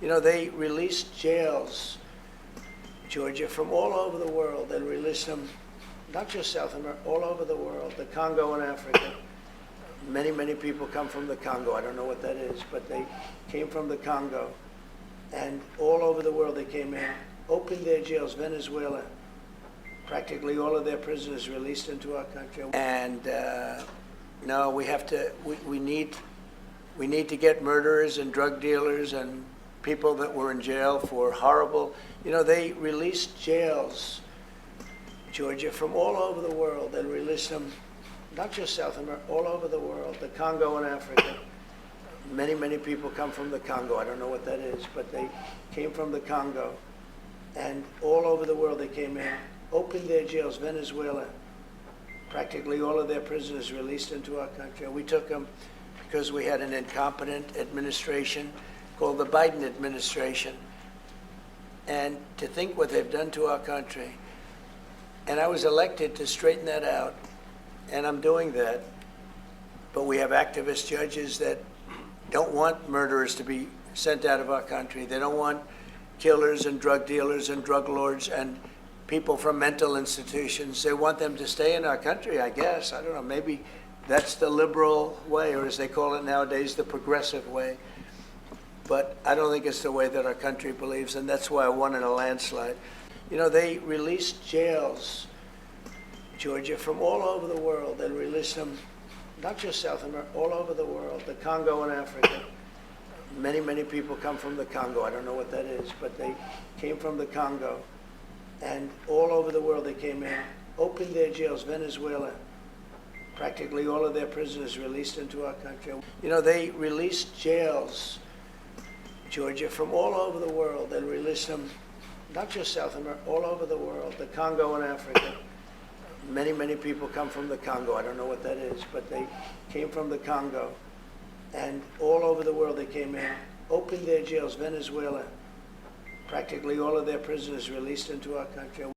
You know, they released jails, Georgia, from all over the world. They released them, not just South America, all over the world, the Congo in Africa. Many people come from the Congo. I don't know what that is, but they came from the Congo. And all over the world they came in, opened their jails. Venezuela, practically all of their prisoners released into our country. And no, we have to, we need to get murderers and drug dealers and people that were in jail for horrible, you know, they released jails, Georgia, from all over the world. They released them, not just South America, all over the world, the Congo in Africa. Many people come from the Congo. I don't know what that is, but they came from the Congo. And all over the world they came in, opened their jails. Venezuela, practically all of their prisoners released into our country. And we took them because we had an incompetent administration called the Biden administration. And to think what they've done to our country. And I was elected to straighten that out, and I'm doing that. But we have activist judges that don't want murderers to be sent out of our country. They don't want killers and drug dealers and drug lords and people from mental institutions. They want them to stay in our country, I guess. I don't know, maybe that's the liberal way, or as they call it nowadays, the progressive way. But I don't think it's the way that our country believes, and that's why I won in a landslide. You know, they released jails, Georgia, from all over the world. They released them, not just South America, all over the world, the Congo in Africa. Many people come from the Congo. I don't know what that is, but they came from the Congo. And all over the world they came in, opened their jails. Venezuela, practically all of their prisoners released into our country. You know, they released jails, Georgia, from all over the world. They released them, not just South America, all over the world, the Congo in Africa. Many people come from the Congo. I don't know what that is, but they came from the Congo. And all over the world they came in, opened their jails. Venezuela, practically all of their prisoners released into our country.